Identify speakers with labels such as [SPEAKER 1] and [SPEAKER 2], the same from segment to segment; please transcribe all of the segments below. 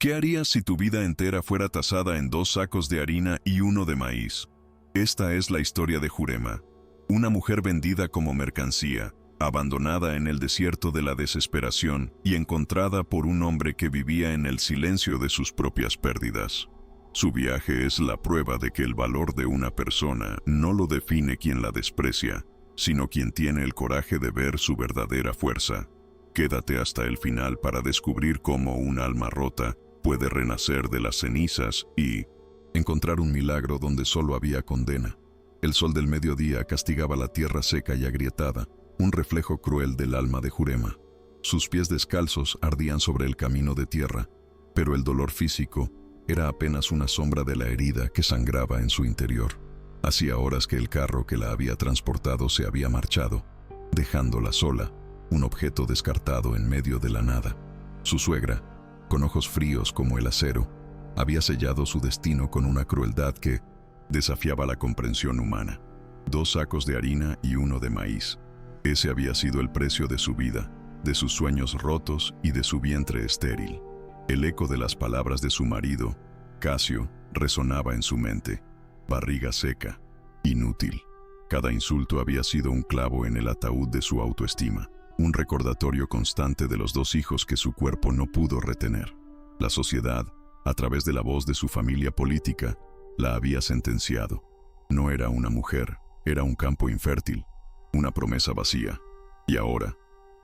[SPEAKER 1] ¿Qué harías si tu vida entera fuera tasada en 2 sacos de harina y 1 de maíz? Esta es la historia de Jurema, una mujer vendida como mercancía, abandonada en el desierto de la desesperación y encontrada por un hombre que vivía en el silencio de sus propias pérdidas. Su viaje es la prueba de que el valor de una persona no lo define quien la desprecia, sino quien tiene el coraje de ver su verdadera fuerza. Quédate hasta el final para descubrir cómo un alma rota puede renacer de las cenizas y encontrar un milagro donde solo había condena. El sol del mediodía castigaba la tierra seca y agrietada, un reflejo cruel del alma de Jurema. Sus pies descalzos ardían sobre el camino de tierra, pero el dolor físico era apenas una sombra de la herida que sangraba en su interior. Hacía horas que el carro que la había transportado se había marchado, dejándola sola, un objeto descartado en medio de la nada. Su suegra, con ojos fríos como el acero, había sellado su destino con una crueldad que desafiaba la comprensión humana. 2 sacos de harina y 1 de maíz. Ese había sido el precio de su vida, de sus sueños rotos y de su vientre estéril. El eco de las palabras de su marido, Casio, resonaba en su mente. Barriga seca, inútil. Cada insulto había sido un clavo en el ataúd de su autoestima, un recordatorio constante de los 2 hijos que su cuerpo no pudo retener. La sociedad, a través de la voz de su familia política, la había sentenciado. No era una mujer, era un campo infértil, una promesa vacía. Y ahora,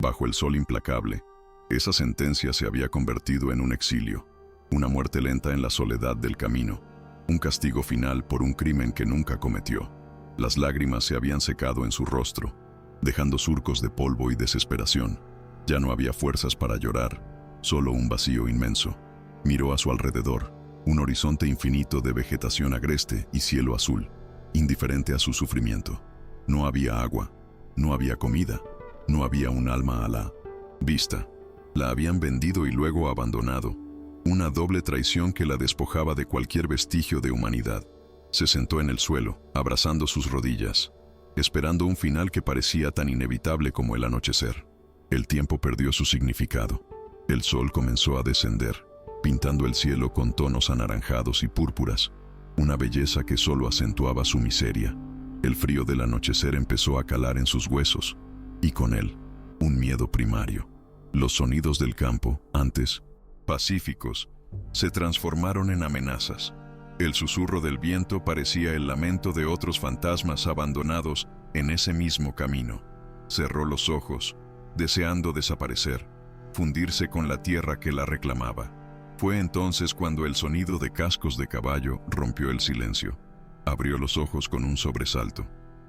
[SPEAKER 1] bajo el sol implacable, esa sentencia se había convertido en un exilio, una muerte lenta en la soledad del camino, un castigo final por un crimen que nunca cometió. Las lágrimas se habían secado en su rostro, dejando surcos de polvo y desesperación. Ya no había fuerzas para llorar, solo un vacío inmenso. Miró a su alrededor, un horizonte infinito de vegetación agreste y cielo azul, indiferente a su sufrimiento. No había agua, no había comida, no había un alma a la vista. La habían vendido y luego abandonado, una doble traición que la despojaba de cualquier vestigio de humanidad. Se sentó en el suelo, abrazando sus rodillas, esperando un final que parecía tan inevitable como el anochecer. El tiempo perdió su significado. El sol comenzó a descender, pintando el cielo con tonos anaranjados y púrpuras, una belleza que solo acentuaba su miseria. El frío del anochecer empezó a calar en sus huesos, y con él, un miedo primario. Los sonidos del campo, antes pacíficos, se transformaron en amenazas. El susurro del viento parecía el lamento de otros fantasmas abandonados en ese mismo camino. Cerró los ojos, deseando desaparecer, fundirse con la tierra que la reclamaba. Fue entonces cuando el sonido de cascos de caballo rompió el silencio. Abrió los ojos con un sobresalto.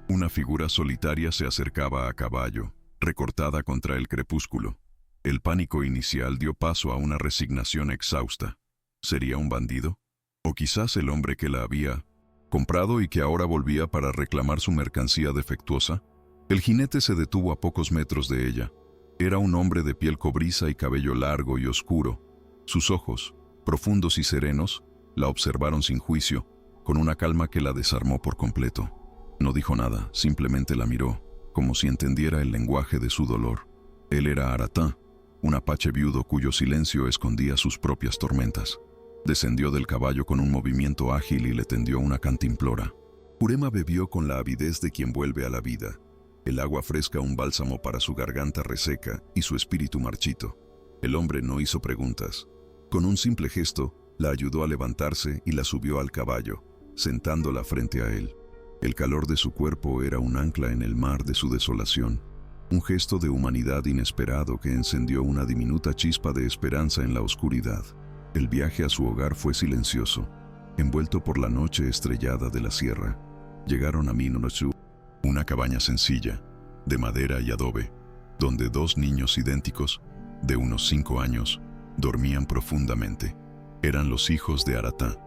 [SPEAKER 1] Una figura solitaria se acercaba a caballo, recortada contra el crepúsculo. El pánico inicial dio paso a una resignación exhausta. ¿Sería un bandido? ¿O quizás el hombre que la había comprado y que ahora volvía para reclamar su mercancía defectuosa? El jinete se detuvo a pocos metros de ella. Era un hombre de piel cobriza y cabello largo y oscuro. Sus ojos, profundos y serenos, la observaron sin juicio, con una calma que la desarmó por completo. No dijo nada, simplemente la miró, como si entendiera el lenguaje de su dolor. Él era Aratá, un apache viudo cuyo silencio escondía sus propias tormentas. Descendió del caballo con un movimiento ágil y le tendió una cantimplora. Jurema bebió con la avidez de quien vuelve a la vida. El agua fresca un bálsamo para su garganta reseca y su espíritu marchito. El hombre no hizo preguntas. Con un simple gesto, la ayudó a levantarse y la subió al caballo, sentándola frente a él. El calor de su cuerpo era un ancla en el mar de su desolación. Un gesto de humanidad inesperado que encendió una diminuta chispa de esperanza en la oscuridad. El viaje a su hogar fue silencioso, envuelto por la noche estrellada de la sierra. Llegaron a Minonochu, una cabaña sencilla, de madera y adobe, donde 2 niños idénticos, de unos 5 años, dormían profundamente. Eran los hijos de Aratá,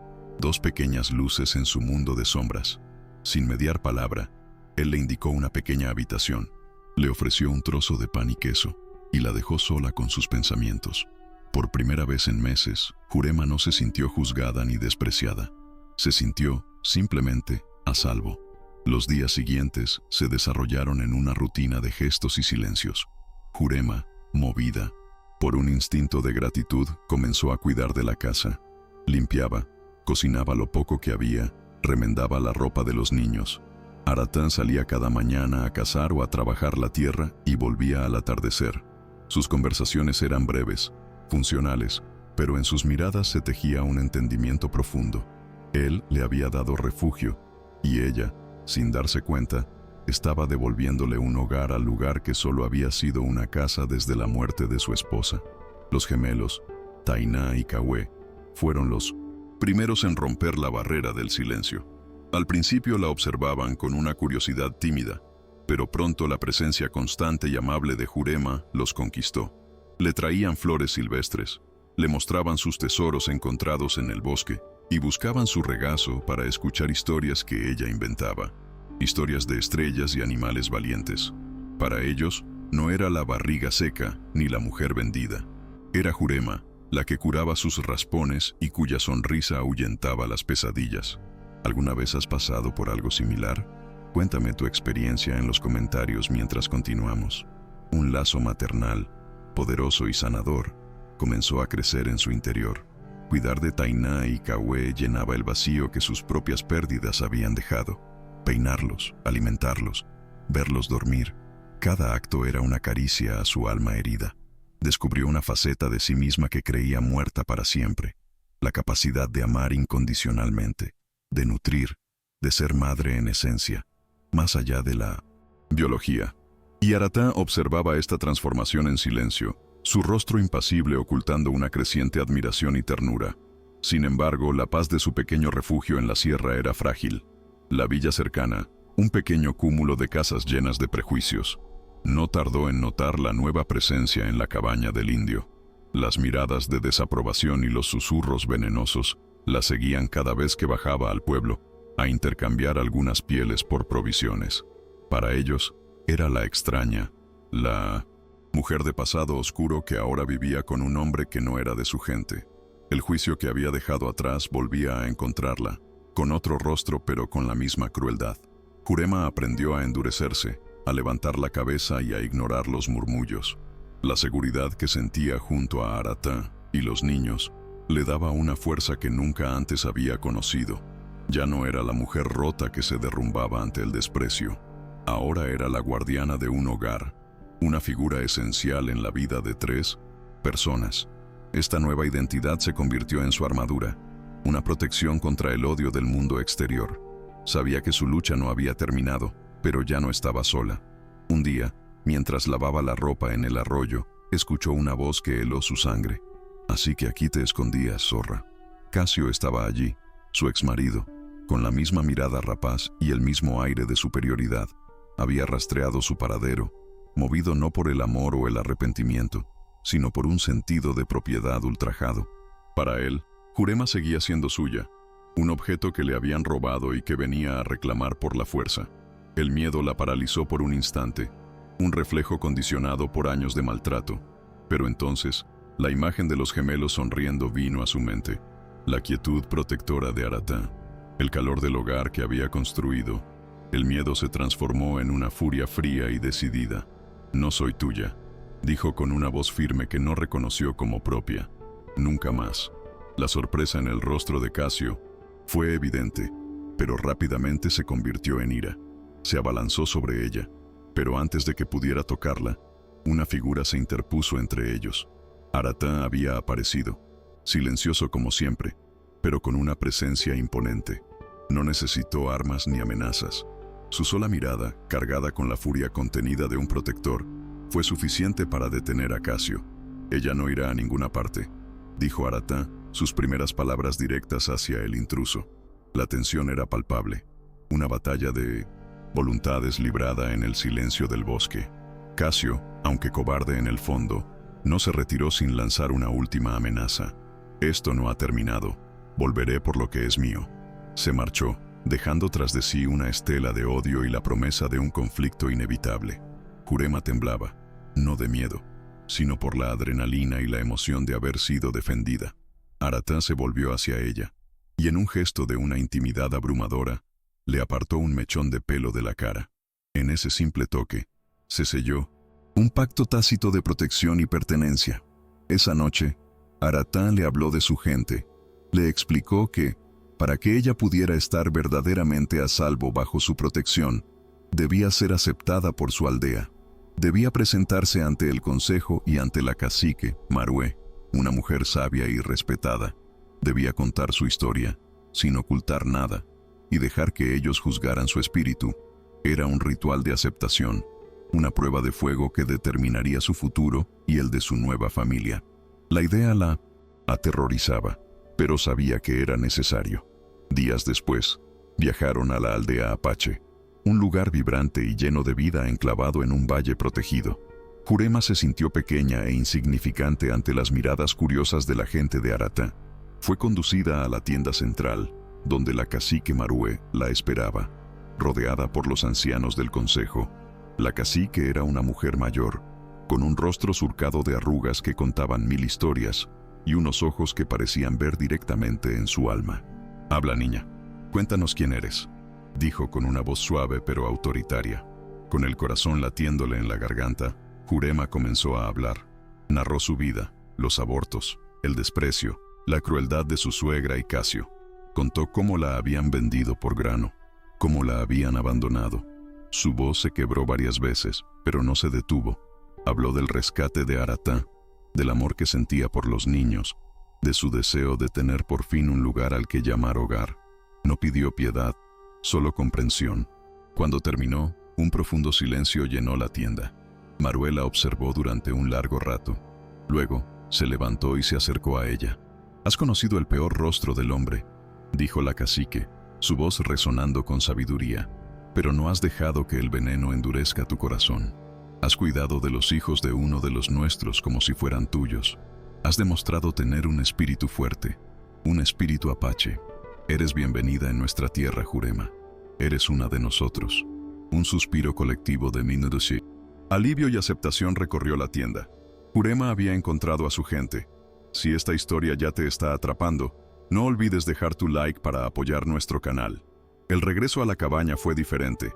[SPEAKER 1] 2 pequeñas luces en su mundo de sombras. Sin mediar palabra, él le indicó una pequeña habitación, le ofreció un trozo de pan y queso, y la dejó sola con sus pensamientos. Por primera vez en meses, Jurema no se sintió juzgada ni despreciada. Se sintió, simplemente, a salvo. Los días siguientes se desarrollaron en una rutina de gestos y silencios. Jurema, movida, Por un instinto de gratitud, comenzó a cuidar de la casa. Limpiaba, cocinaba lo poco que había, remendaba la ropa de los niños. Aratá salía cada mañana a cazar o a trabajar la tierra y volvía al atardecer. Sus conversaciones eran breves, funcionales, pero en sus miradas se tejía un entendimiento profundo. Él le había dado refugio, y ella, sin darse cuenta, estaba devolviéndole un hogar al lugar que solo había sido una casa desde la muerte de su esposa. Los gemelos, Tainá y Kawé, fueron los primeros en romper la barrera del silencio. Al principio la observaban con una curiosidad tímida, pero pronto la presencia constante y amable de Jurema los conquistó. Le traían flores silvestres, le mostraban sus tesoros encontrados en el bosque y buscaban su regazo para escuchar historias que ella inventaba. Historias de estrellas y animales valientes. Para ellos, no era la barriga seca ni la mujer vendida. Era Jurema, la que curaba sus raspones y cuya sonrisa ahuyentaba las pesadillas. ¿Alguna vez has pasado por algo similar? Cuéntame tu experiencia en los comentarios mientras continuamos. Un lazo maternal, poderoso y sanador, comenzó a crecer en su interior. Cuidar de Tainá y Kawé llenaba el vacío que sus propias pérdidas habían dejado. Peinarlos, alimentarlos, verlos dormir. Cada acto era una caricia a su alma herida. Descubrió una faceta de sí misma que creía muerta para siempre. La capacidad de amar incondicionalmente, de nutrir, de ser madre en esencia, más allá de la biología. Y Aratá observaba esta transformación en silencio, su rostro impasible ocultando una creciente admiración y ternura. Sin embargo, la paz de su pequeño refugio en la sierra era frágil. La villa cercana, un pequeño cúmulo de casas llenas de prejuicios, no tardó en notar la nueva presencia en la cabaña del indio. Las miradas de desaprobación y los susurros venenosos la seguían cada vez que bajaba al pueblo a intercambiar algunas pieles por provisiones. Para ellos, era la extraña, la mujer de pasado oscuro que ahora vivía con un hombre que no era de su gente. El juicio que había dejado atrás volvía a encontrarla, con otro rostro pero con la misma crueldad. Jurema aprendió a endurecerse, a levantar la cabeza y a ignorar los murmullos. La seguridad que sentía junto a Aratá y los niños le daba una fuerza que nunca antes había conocido. Ya no era la mujer rota que se derrumbaba ante el desprecio. Ahora era la guardiana de un hogar, una figura esencial en la vida de 3 personas. Esta nueva identidad se convirtió en su armadura, una protección contra el odio del mundo exterior. Sabía que su lucha no había terminado, pero ya no estaba sola. Un día, mientras lavaba la ropa en el arroyo, escuchó una voz que heló su sangre. «Así que aquí te escondías, zorra». Casio estaba allí, su exmarido, con la misma mirada rapaz y el mismo aire de superioridad. Había rastreado su paradero, movido no por el amor o el arrepentimiento, sino por un sentido de propiedad ultrajado. Para él, Jurema seguía siendo suya, un objeto que le habían robado y que venía a reclamar por la fuerza. El miedo la paralizó por un instante, un reflejo condicionado por años de maltrato. Pero entonces, la imagen de los gemelos sonriendo vino a su mente, la quietud protectora de Aratá, el calor del hogar que había construido. El miedo se transformó en una furia fría y decidida. «No soy tuya», dijo con una voz firme que no reconoció como propia. «Nunca más». La sorpresa en el rostro de Casio fue evidente, pero rápidamente se convirtió en ira. Se abalanzó sobre ella, pero antes de que pudiera tocarla, una figura se interpuso entre ellos. Aratá había aparecido, silencioso como siempre, pero con una presencia imponente. No necesitó armas ni amenazas. Su sola mirada, cargada con la furia contenida de un protector, fue suficiente para detener a Casio. «Ella no irá a ninguna parte», dijo Aratá, sus primeras palabras directas hacia el intruso. La tensión era palpable, una batalla de voluntades librada en el silencio del bosque. Casio, aunque cobarde en el fondo, no se retiró sin lanzar una última amenaza. «Esto no ha terminado. Volveré por lo que es mío». Se marchó, dejando tras de sí una estela de odio y la promesa de un conflicto inevitable. Jurema temblaba, no de miedo, sino por la adrenalina y la emoción de haber sido defendida. Aratá se volvió hacia ella, y en un gesto de una intimidad abrumadora, le apartó un mechón de pelo de la cara. En ese simple toque, se selló un pacto tácito de protección y pertenencia. Esa noche, Aratá le habló de su gente. Le explicó que, para que ella pudiera estar verdaderamente a salvo bajo su protección, debía ser aceptada por su aldea. Debía presentarse ante el consejo y ante la cacique, Marué, una mujer sabia y respetada. Debía contar su historia, sin ocultar nada, y dejar que ellos juzgaran su espíritu. Era un ritual de aceptación, una prueba de fuego que determinaría su futuro y el de su nueva familia. La idea la aterrorizaba, pero sabía que era necesario. Días después, viajaron a la aldea Apache, un lugar vibrante y lleno de vida enclavado en un valle protegido. Jurema se sintió pequeña e insignificante ante las miradas curiosas de la gente de Aratá. Fue conducida a la tienda central, donde la cacique Marué la esperaba, rodeada por los ancianos del consejo. La cacique era una mujer mayor, con un rostro surcado de arrugas que contaban 1000 historias y unos ojos que parecían ver directamente en su alma. «Habla, niña. Cuéntanos quién eres», dijo con una voz suave pero autoritaria. Con el corazón latiéndole en la garganta, Jurema comenzó a hablar. Narró su vida, los abortos, el desprecio, la crueldad de su suegra y Casio. Contó cómo la habían vendido por grano, cómo la habían abandonado. Su voz se quebró varias veces, pero no se detuvo. Habló del rescate de Aratá, del amor que sentía por los niños, de su deseo de tener por fin un lugar al que llamar hogar. No pidió piedad, solo comprensión. Cuando terminó, un profundo silencio llenó la tienda. Marué la observó durante un largo rato. Luego, se levantó y se acercó a ella. «Has conocido el peor rostro del hombre», dijo la cacique, su voz resonando con sabiduría. «Pero no has dejado que el veneno endurezca tu corazón. Has cuidado de los hijos de uno de los nuestros como si fueran tuyos. Has demostrado tener un espíritu fuerte, un espíritu apache. Eres bienvenida en nuestra tierra, Jurema. Eres una de nosotros». Un suspiro colectivo de Minudoshi. Alivio y aceptación recorrió la tienda. Jurema había encontrado a su gente. Si esta historia ya te está atrapando, no olvides dejar tu like para apoyar nuestro canal. El regreso a la cabaña fue diferente.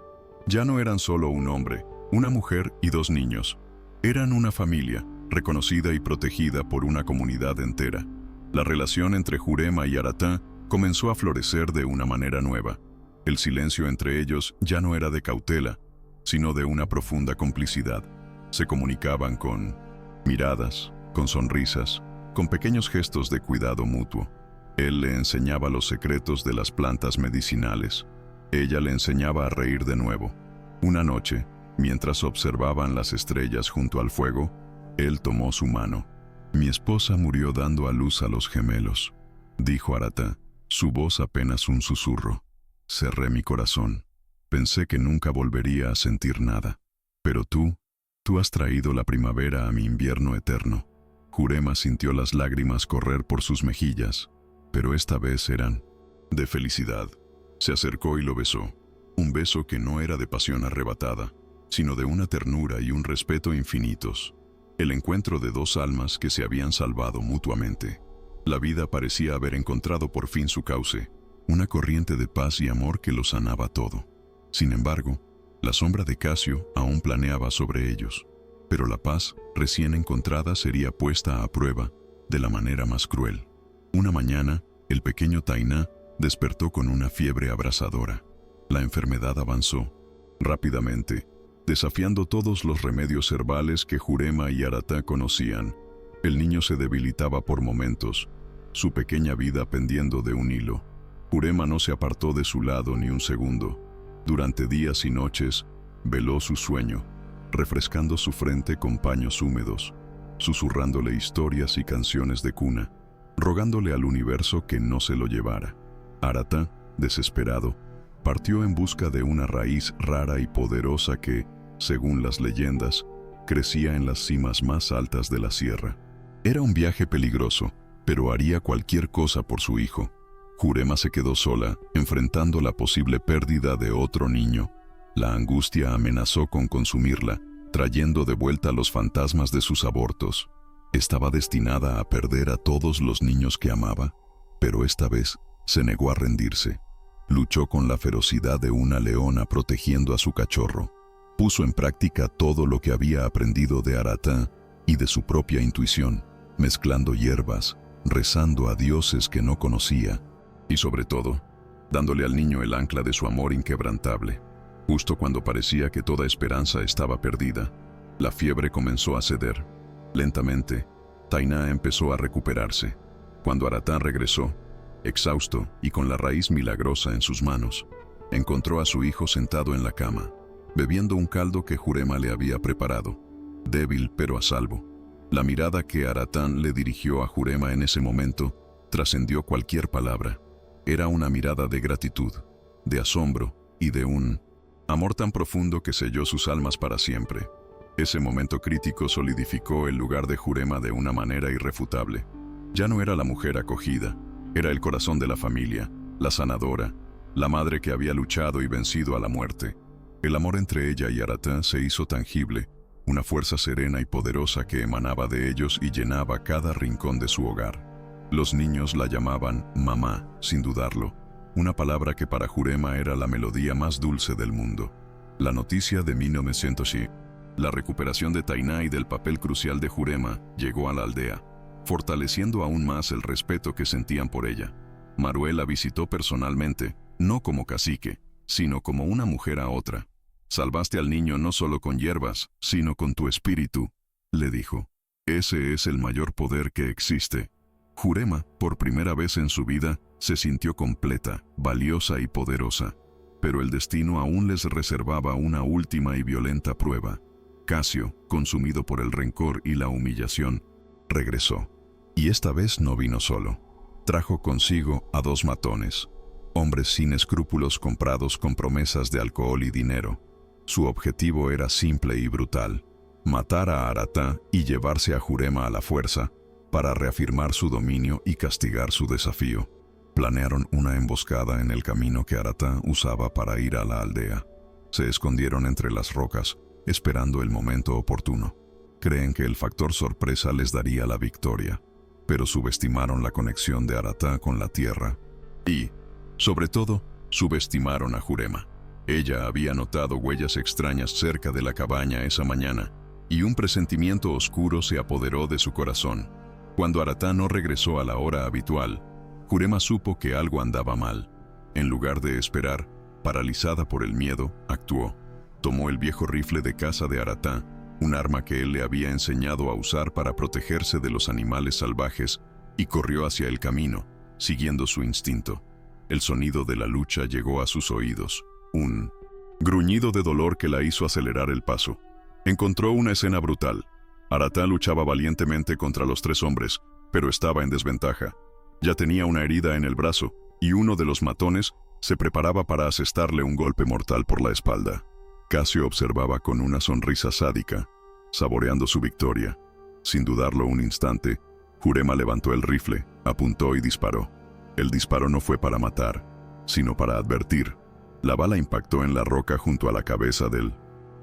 [SPEAKER 1] Ya no eran solo un hombre, una mujer y 2 niños. Eran una familia, reconocida y protegida por una comunidad entera. La relación entre Jurema y Aratá comenzó a florecer de una manera nueva. El silencio entre ellos ya no era de cautela, sino de una profunda complicidad. Se comunicaban con miradas, con sonrisas, con pequeños gestos de cuidado mutuo. Él le enseñaba los secretos de las plantas medicinales. Ella le enseñaba a reír de nuevo. Una noche, mientras observaban las estrellas junto al fuego, él tomó su mano. «Mi esposa murió dando a luz a los gemelos», dijo Aratá, su voz apenas un susurro. «Cerré mi corazón. Pensé que nunca volvería a sentir nada. Pero tú has traído la primavera a mi invierno eterno». Jurema sintió las lágrimas correr por sus mejillas, pero esta vez eran de felicidad. Se acercó y lo besó. Un beso que no era de pasión arrebatada, sino de una ternura y un respeto infinitos. El encuentro de 2 almas que se habían salvado mutuamente. La vida parecía haber encontrado por fin su cauce, una corriente de paz y amor que lo sanaba todo. Sin embargo, la sombra de Casio aún planeaba sobre ellos, pero la paz recién encontrada sería puesta a prueba de la manera más cruel. Una mañana, el pequeño Tainá despertó con una fiebre abrasadora. La enfermedad avanzó rápidamente, desafiando todos los remedios herbales que Jurema y Aratá conocían. El niño se debilitaba por momentos, su pequeña vida pendiendo de un hilo. Jurema no se apartó de su lado ni un segundo. Durante días y noches, veló su sueño, refrescando su frente con paños húmedos, susurrándole historias y canciones de cuna, rogándole al universo que no se lo llevara. Aratá, desesperado, partió en busca de una raíz rara y poderosa que, según las leyendas, crecía en las cimas más altas de la sierra. Era un viaje peligroso, pero haría cualquier cosa por su hijo. Jurema se quedó sola, enfrentando la posible pérdida de otro niño. La angustia amenazó con consumirla, trayendo de vuelta los fantasmas de sus abortos. Estaba destinada a perder a todos los niños que amaba, pero esta vez se negó a rendirse. Luchó con la ferocidad de una leona protegiendo a su cachorro. Puso en práctica todo lo que había aprendido de Aratá y de su propia intuición. mezclando hierbas, rezando a dioses que no conocía y, sobre todo, dándole al niño el ancla de su amor inquebrantable. Justo cuando parecía que toda esperanza estaba perdida, la fiebre comenzó a ceder. Lentamente, Tainá empezó a recuperarse. Cuando Aratá regresó, exhausto y con la raíz milagrosa en sus manos, encontró a su hijo sentado en la cama, bebiendo un caldo que Jurema le había preparado, débil pero a salvo. La mirada que Aratán le dirigió a Jurema en ese momento trascendió cualquier palabra. Era una mirada de gratitud, de asombro y de un amor tan profundo que selló sus almas para siempre. Ese momento crítico solidificó el lugar de Jurema de una manera irrefutable. Ya no era la mujer acogida, era el corazón de la familia, la sanadora, la madre que había luchado y vencido a la muerte. El amor entre ella y Aratá se hizo tangible, una fuerza serena y poderosa que emanaba de ellos y llenaba cada rincón de su hogar. Los niños la llamaban mamá, sin dudarlo, una palabra que para Jurema era la melodía más dulce del mundo. La noticia de 1900 y la recuperación de Tainá y del papel crucial de Jurema llegó a la aldea, fortaleciendo aún más el respeto que sentían por ella. Marué la visitó personalmente, no como cacique, sino como una mujer a otra. «Salvaste al niño no solo con hierbas, sino con tu espíritu», le dijo. «Ese es el mayor poder que existe». Jurema, por primera vez en su vida, se sintió completa, valiosa y poderosa. Pero el destino aún les reservaba una última y violenta prueba. Casio, consumido por el rencor y la humillación, regresó. Y esta vez no vino solo. Trajo consigo a 2 matones, hombres sin escrúpulos comprados con promesas de alcohol y dinero. Su objetivo era simple y brutal: matar a Aratá y llevarse a Jurema a la fuerza para reafirmar su dominio y castigar su desafío. Planearon una emboscada en el camino que Aratá usaba para ir a la aldea. Se escondieron entre las rocas, esperando el momento oportuno. Creen que el factor sorpresa les daría la victoria, pero subestimaron la conexión de Aratá con la tierra y, sobre todo, subestimaron a Jurema. Ella había notado huellas extrañas cerca de la cabaña esa mañana, y un presentimiento oscuro se apoderó de su corazón. Cuando Aratá no regresó a la hora habitual, Jurema supo que algo andaba mal. En lugar de esperar, paralizada por el miedo, actuó. Tomó el viejo rifle de caza de Aratá, un arma que él le había enseñado a usar para protegerse de los animales salvajes, y corrió hacia el camino, siguiendo su instinto. El sonido de la lucha llegó a sus oídos, un gruñido de dolor que la hizo acelerar el paso. Encontró una escena brutal. Aratá luchaba valientemente contra los 3 hombres, pero estaba en desventaja. Ya tenía una herida en el brazo, y uno de los matones se preparaba para asestarle un golpe mortal por la espalda. Casio observaba con una sonrisa sádica, saboreando su victoria. Sin dudarlo un instante, Jurema levantó el rifle, apuntó y disparó. El disparo no fue para matar, sino para advertir. La bala impactó en la roca junto a la cabeza del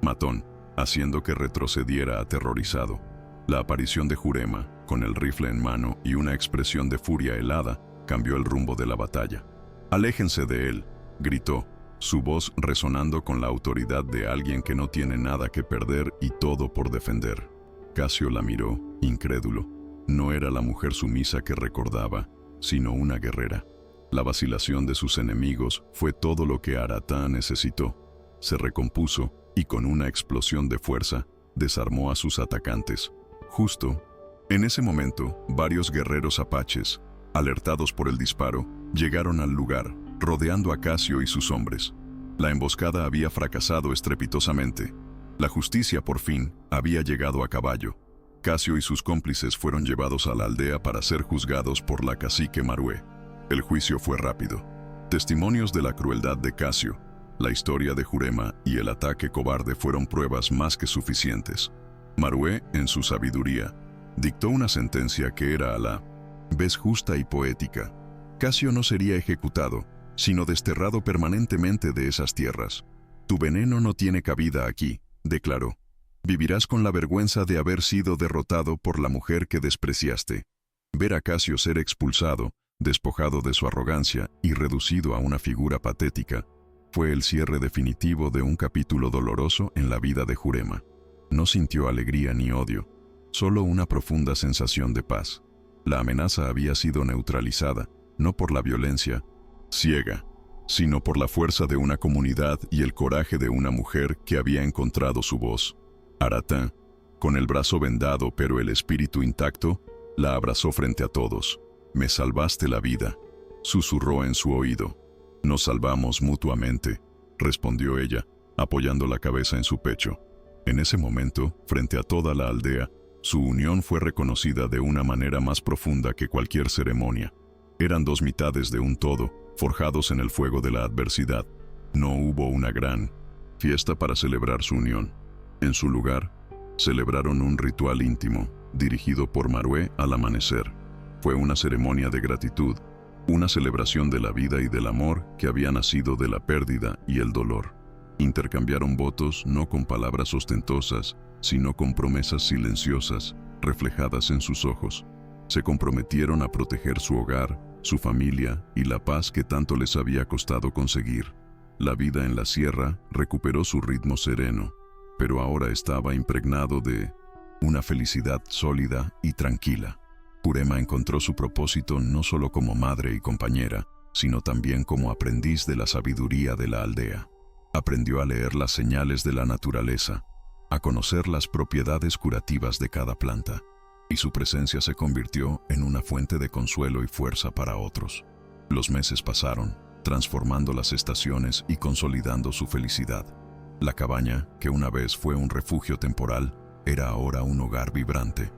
[SPEAKER 1] matón, haciendo que retrocediera aterrorizado. La aparición de Jurema, con el rifle en mano y una expresión de furia helada, cambió el rumbo de la batalla. «Aléjense de él», gritó, su voz resonando con la autoridad de alguien que no tiene nada que perder y todo por defender. Casio la miró, incrédulo. No era la mujer sumisa que recordaba, sino una guerrera. La vacilación de sus enemigos fue todo lo que Aratá necesitó. Se recompuso y con una explosión de fuerza, desarmó a sus atacantes. Justo en ese momento, varios guerreros apaches, alertados por el disparo, llegaron al lugar, rodeando a Casio y sus hombres. La emboscada había fracasado estrepitosamente. La justicia, por fin, había llegado a caballo. Casio y sus cómplices fueron llevados a la aldea para ser juzgados por la cacique Marué. El juicio fue rápido. Testimonios de la crueldad de Casio, la historia de Jurema y el ataque cobarde fueron pruebas más que suficientes. Marué, en su sabiduría, dictó una sentencia que era a la vez justa y poética. Casio no sería ejecutado, sino desterrado permanentemente de esas tierras. «Tu veneno no tiene cabida aquí», declaró. «Vivirás con la vergüenza de haber sido derrotado por la mujer que despreciaste». Ver a Casio ser expulsado, despojado de su arrogancia y reducido a una figura patética, fue el cierre definitivo de un capítulo doloroso en la vida de Jurema. No sintió alegría ni odio, solo una profunda sensación de paz. La amenaza había sido neutralizada, no por la violencia ciega, sino por la fuerza de una comunidad y el coraje de una mujer que había encontrado su voz. Aratá, con el brazo vendado pero el espíritu intacto, la abrazó frente a todos. «Me salvaste la vida», susurró en su oído. «Nos salvamos mutuamente», respondió ella, apoyando la cabeza en su pecho. En ese momento, frente a toda la aldea, su unión fue reconocida de una manera más profunda que cualquier ceremonia. Eran dos mitades de un todo, forjados en el fuego de la adversidad. No hubo una gran fiesta para celebrar su unión. En su lugar, celebraron un ritual íntimo, dirigido por Marué al amanecer. Fue una ceremonia de gratitud, una celebración de la vida y del amor que había nacido de la pérdida y el dolor. Intercambiaron votos no con palabras ostentosas, sino con promesas silenciosas, reflejadas en sus ojos. Se comprometieron a proteger su hogar, su familia y la paz que tanto les había costado conseguir. La vida en la sierra recuperó su ritmo sereno, pero ahora estaba impregnado de una felicidad sólida y tranquila. Jurema encontró su propósito no solo como madre y compañera, sino también como aprendiz de la sabiduría de la aldea. Aprendió a leer las señales de la naturaleza, a conocer las propiedades curativas de cada planta, y su presencia se convirtió en una fuente de consuelo y fuerza para otros. Los meses pasaron, transformando las estaciones y consolidando su felicidad. La cabaña, que una vez fue un refugio temporal, era ahora un hogar vibrante,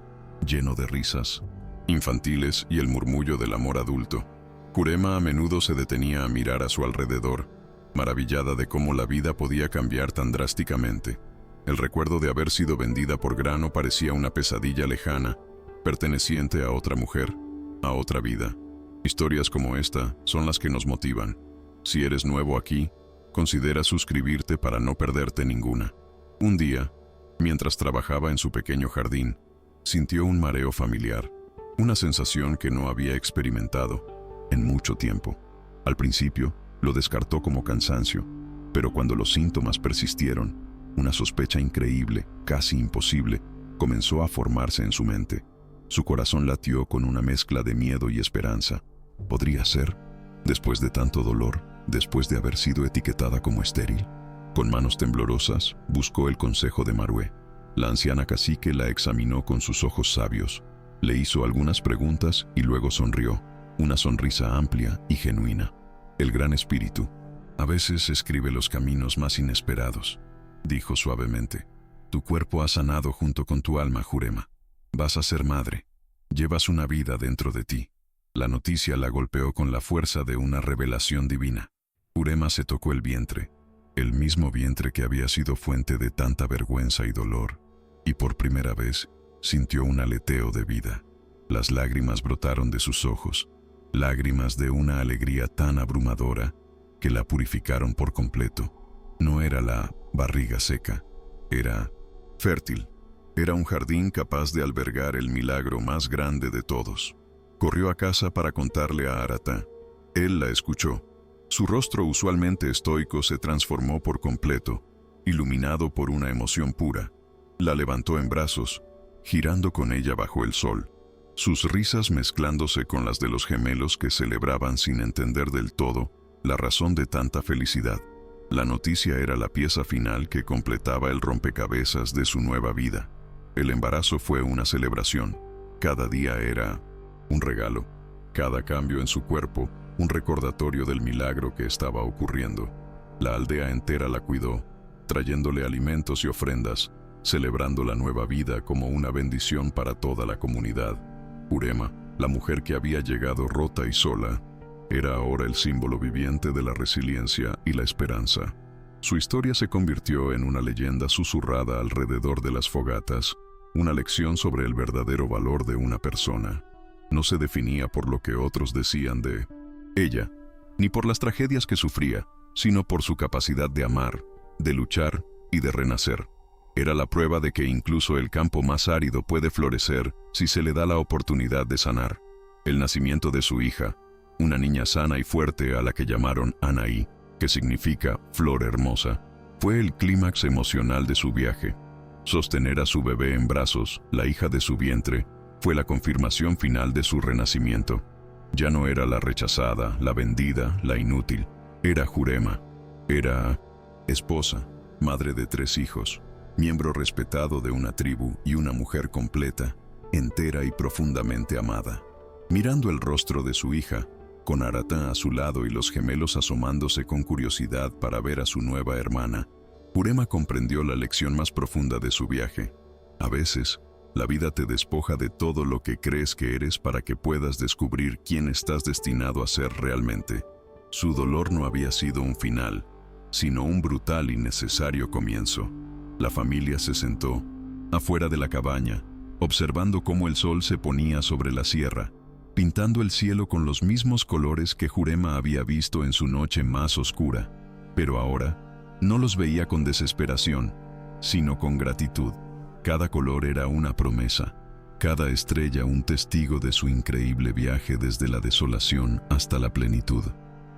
[SPEAKER 1] lleno de risas infantiles y el murmullo del amor adulto. Jurema a menudo se detenía a mirar a su alrededor, maravillada de cómo la vida podía cambiar tan drásticamente. El recuerdo de haber sido vendida por grano parecía una pesadilla lejana, perteneciente a otra mujer, a otra vida. Historias como esta son las que nos motivan. Si eres nuevo aquí, considera suscribirte para no perderte ninguna. Un día, mientras trabajaba en su pequeño jardín, sintió un mareo familiar, una sensación que no había experimentado en mucho tiempo. Al principio, lo descartó como cansancio, pero cuando los síntomas persistieron, una sospecha increíble, casi imposible, comenzó a formarse en su mente. Su corazón latió con una mezcla de miedo y esperanza. ¿Podría ser? Después de tanto dolor, después de haber sido etiquetada como estéril. Con manos temblorosas, buscó el consejo de Marué. La anciana cacique la examinó con sus ojos sabios. Le hizo algunas preguntas y luego sonrió, una sonrisa amplia y genuina. El Gran Espíritu a veces escribe los caminos más inesperados, dijo suavemente. Tu cuerpo ha sanado junto con tu alma, Jurema. Vas a ser madre. Llevas una vida dentro de ti. La noticia la golpeó con la fuerza de una revelación divina. Jurema se tocó el vientre, el mismo vientre que había sido fuente de tanta vergüenza y dolor, y por primera vez sintió un aleteo de vida. Las lágrimas brotaron de sus ojos, lágrimas de una alegría tan abrumadora que la purificaron por completo. No era la barriga seca, era fértil. Era un jardín capaz de albergar el milagro más grande de todos. Corrió a casa para contarle a Aratá. Él la escuchó. Su rostro usualmente estoico se transformó por completo, iluminado por una emoción pura. La levantó en brazos, girando con ella bajo el sol, sus risas mezclándose con las de los gemelos que celebraban sin entender del todo la razón de tanta felicidad. La noticia era la pieza final que completaba el rompecabezas de su nueva vida. El embarazo fue una celebración. Cada día era un regalo. Cada cambio en su cuerpo, un recordatorio del milagro que estaba ocurriendo. La aldea entera la cuidó, trayéndole alimentos y ofrendas, celebrando la nueva vida como una bendición para toda la comunidad. Jurema, la mujer que había llegado rota y sola, era ahora el símbolo viviente de la resiliencia y la esperanza. Su historia se convirtió en una leyenda susurrada alrededor de las fogatas, una lección sobre el verdadero valor de una persona. No se definía por lo que otros decían de ella, ni por las tragedias que sufría, sino por su capacidad de amar, de luchar y de renacer. Era la prueba de que incluso el campo más árido puede florecer si se le da la oportunidad de sanar. El nacimiento de su hija, una niña sana y fuerte a la que llamaron Anaí, que significa flor hermosa, fue el clímax emocional de su viaje. Sostener a su bebé en brazos, la hija de su vientre, fue la confirmación final de su renacimiento. Ya no era la rechazada, la vendida, la inútil. Era Jurema. Era esposa, madre de 3 hijos, miembro respetado de una tribu y una mujer completa, entera y profundamente amada. Mirando el rostro de su hija, con Aratá a su lado y los gemelos asomándose con curiosidad para ver a su nueva hermana, Jurema comprendió la lección más profunda de su viaje. A veces, la vida te despoja de todo lo que crees que eres para que puedas descubrir quién estás destinado a ser realmente. Su dolor no había sido un final, sino un brutal y necesario comienzo. La familia se sentó, afuera de la cabaña, observando cómo el sol se ponía sobre la sierra, pintando el cielo con los mismos colores que Jurema había visto en su noche más oscura. Pero ahora, no los veía con desesperación, sino con gratitud. Cada color era una promesa, cada estrella un testigo de su increíble viaje desde la desolación hasta la plenitud.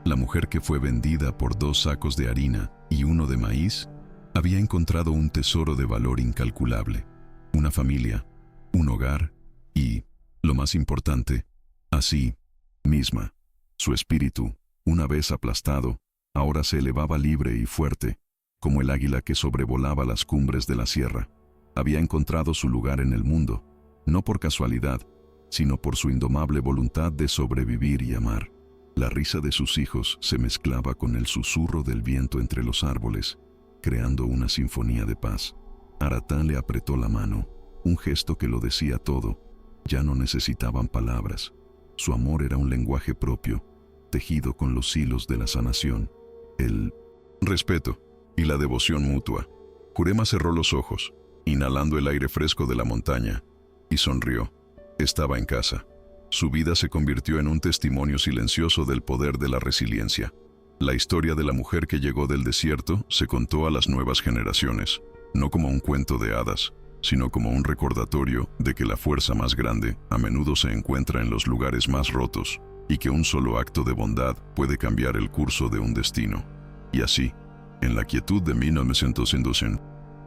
[SPEAKER 1] La mujer que fue vendida por 2 sacos de harina y 1 de maíz, había encontrado un tesoro de valor incalculable, una familia, un hogar y, lo más importante, a sí misma. Su espíritu, una vez aplastado, ahora se elevaba libre y fuerte, como el águila que sobrevolaba las cumbres de la sierra. Había encontrado su lugar en el mundo, no por casualidad, sino por su indomable voluntad de sobrevivir y amar. La risa de sus hijos se mezclaba con el susurro del viento entre los árboles, creando una sinfonía de paz. Aratá le apretó la mano, un gesto que lo decía todo. Ya no necesitaban palabras. Su amor era un lenguaje propio, tejido con los hilos de la sanación, el respeto y la devoción mutua. Jurema cerró los ojos, inhalando el aire fresco de la montaña, y sonrió. Estaba en casa. Su vida se convirtió en un testimonio silencioso del poder de la resiliencia. La historia de la mujer que llegó del desierto se contó a las nuevas generaciones, no como un cuento de hadas, sino como un recordatorio de que la fuerza más grande a menudo se encuentra en los lugares más rotos, y que un solo acto de bondad puede cambiar el curso de un destino. Y así, en la quietud de 1912,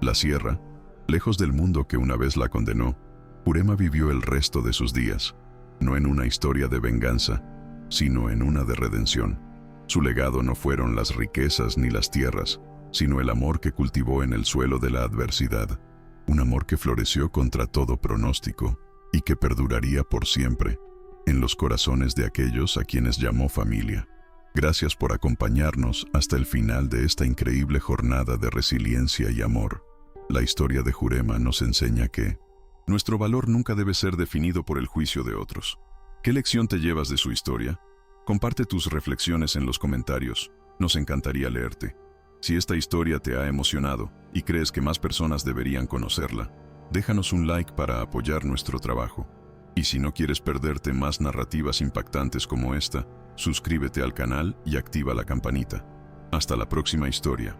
[SPEAKER 1] la sierra, lejos del mundo que una vez la condenó, Jurema vivió el resto de sus días, no en una historia de venganza, sino en una de redención. Su legado no fueron las riquezas ni las tierras, sino el amor que cultivó en el suelo de la adversidad, un amor que floreció contra todo pronóstico y que perduraría por siempre en los corazones de aquellos a quienes llamó familia. Gracias por acompañarnos hasta el final de esta increíble jornada de resiliencia y amor. La historia de Jurema nos enseña que nuestro valor nunca debe ser definido por el juicio de otros. ¿Qué lección te llevas de su historia? Comparte tus reflexiones en los comentarios. Nos encantaría leerte. Si esta historia te ha emocionado y crees que más personas deberían conocerla, déjanos un like para apoyar nuestro trabajo. Y si no quieres perderte más narrativas impactantes como esta, suscríbete al canal y activa la campanita. Hasta la próxima historia.